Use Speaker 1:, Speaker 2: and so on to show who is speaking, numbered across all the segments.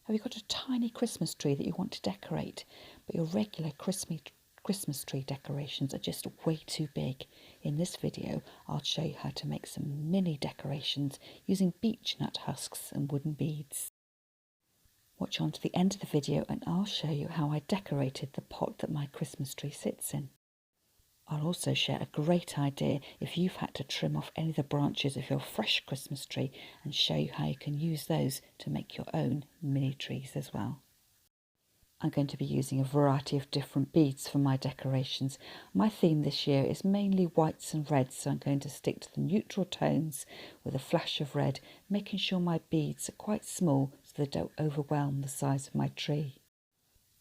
Speaker 1: Have you got a tiny Christmas tree that you want to decorate, but your regular Christmas tree decorations are just way too big? In this video, I'll show you how to make some mini decorations using beech nut husks and wooden beads. Watch on to the end of the video and I'll show you how I decorated the pot that my Christmas tree sits in. I'll also share a great idea if you've had to trim off any of the branches of your fresh Christmas tree and show you how you can use those to make your own mini trees as well. I'm going to be using a variety of different beads for my decorations. My theme this year is mainly whites and reds, so I'm going to stick to the neutral tones with a flash of red, making sure my beads are quite small so they don't overwhelm the size of my tree.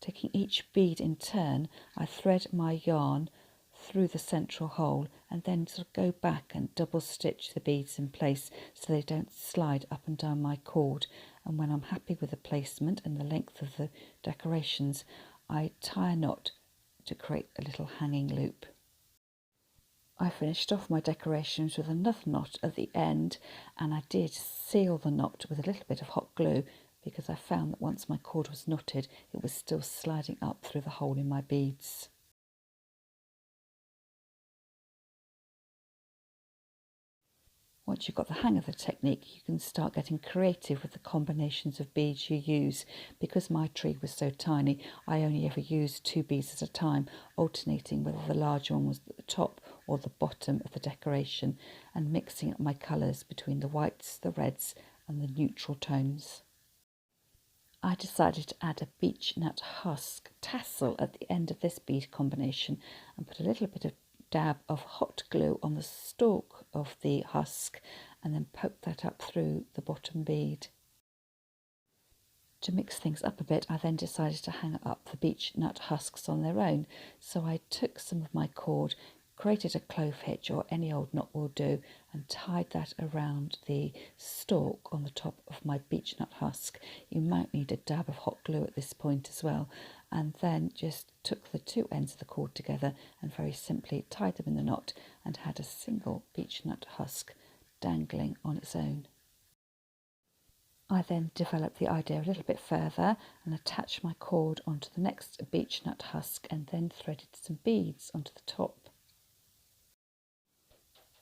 Speaker 1: Taking each bead in turn, I thread my yarn through the central hole and then sort of go back and double stitch the beads in place so they don't slide up and down my cord. And when I'm happy with the placement and the length of the decorations, I tie a knot to create a little hanging loop. I finished off my decorations with another knot at the end, and I did seal the knot with a little bit of hot glue because I found that once my cord was knotted it was still sliding up through the hole in my beads. Once you've got the hang of the technique, you can start getting creative with the combinations of beads you use. Because my tree was so tiny, I only ever used 2 beads at a time, alternating whether the larger one was at the top or the bottom of the decoration, and mixing up my colours between the whites, the reds and the neutral tones. I decided to add a beech nut husk tassel at the end of this bead combination and put a little bit of dab of hot glue on the stalk of the husk and then poke that up through the bottom bead. To mix things up a bit, I then decided to hang up the beech nut husks on their own. So I took some of my cord, created a clove hitch or any old knot will do, and tied that around the stalk on the top of my beech nut husk. You might need a dab of hot glue at this point as well, and then just took the 2 ends of the cord together and very simply tied them in the knot and had a single beech nut husk dangling on its own. I then developed the idea a little bit further and attached my cord onto the next beech nut husk and then threaded some beads onto the top.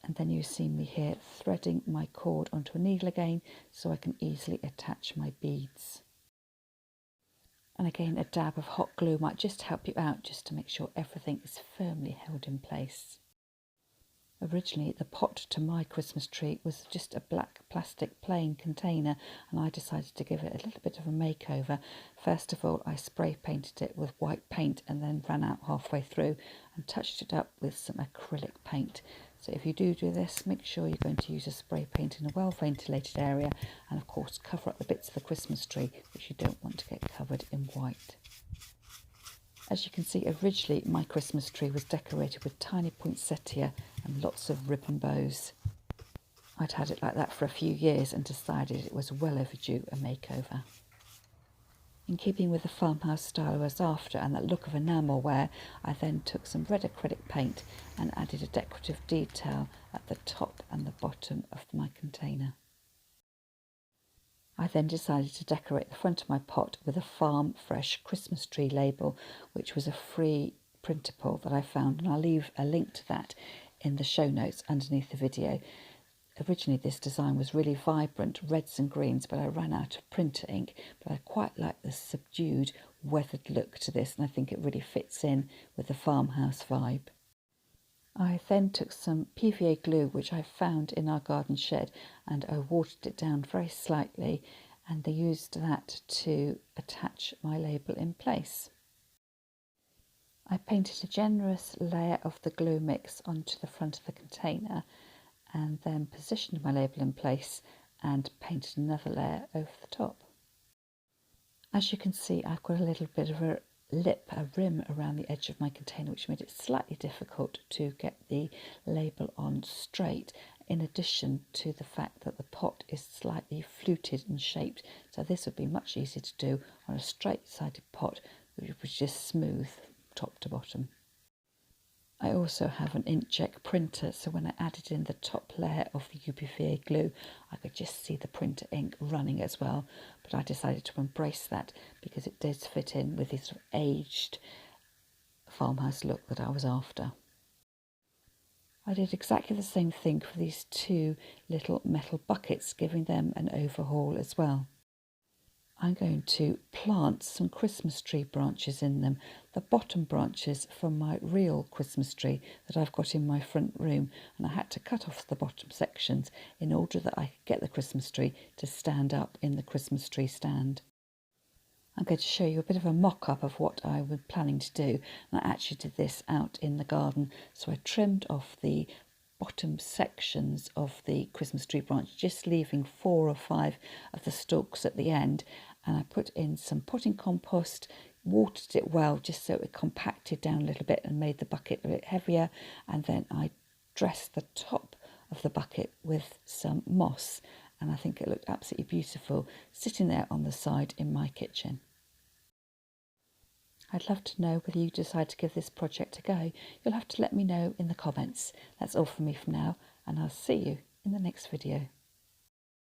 Speaker 1: And then you see me here threading my cord onto a needle again so I can easily attach my beads. And again, a dab of hot glue might just help you out, just to make sure everything is firmly held in place. Originally, the pot to my Christmas tree was just a black plastic plain container, and I decided to give it a little bit of a makeover. First of all, I spray painted it with white paint and then ran out halfway through and touched it up with some acrylic paint. So if you do this, make sure you're going to use a spray paint in a well-ventilated area, and of course cover up the bits of the Christmas tree which you don't want to get covered in white. As you can see, originally my Christmas tree was decorated with tiny poinsettia and lots of ribbon bows. I'd had it like that for a few years and decided it was well overdue a makeover. In keeping with the farmhouse style I was after and that look of enamel wear, I then took some red acrylic paint and added a decorative detail at the top and the bottom of my container. I then decided to decorate the front of my pot with a Farm Fresh Christmas tree label, which was a free printable that I found, and I'll leave a link to that in the show notes underneath the video. Originally this design was really vibrant reds and greens, but I ran out of printer ink, but I quite like the subdued weathered look to this, and I think it really fits in with the farmhouse vibe. I then took some PVA glue which I found in our garden shed and I watered it down very slightly, and I used that to attach my label in place. I painted a generous layer of the glue mix onto the front of the container and then positioned my label in place and painted another layer over the top. As you can see, I've got a little bit of a rim around the edge of my container, which made it slightly difficult to get the label on straight, in addition to the fact that the pot is slightly fluted and shaped, so this would be much easier to do on a straight sided pot which was just smooth top to bottom. I also have an inkjet printer, so when I added in the top layer of the UPVA glue, I could just see the printer ink running as well. But I decided to embrace that because it does fit in with this sort of aged farmhouse look that I was after. I did exactly the same thing for these two little metal buckets, giving them an overhaul as well. I'm going to plant some Christmas tree branches in them, the bottom branches from my real Christmas tree that I've got in my front room, and I had to cut off the bottom sections in order that I could get the Christmas tree to stand up in the Christmas tree stand. I'm going to show you a bit of a mock-up of what I was planning to do, and I actually did this out in the garden. So I trimmed off the bottom sections of the Christmas tree branch, just leaving 4 or 5 of the stalks at the end, and I put in some potting compost, watered it well just so it compacted down a little bit and made the bucket a bit heavier, and then I dressed the top of the bucket with some moss, and I think it looked absolutely beautiful sitting there on the side in my kitchen. I'd love to know whether you decide to give this project a go. You'll have to let me know in the comments. That's all from me for now, and I'll see you in the next video.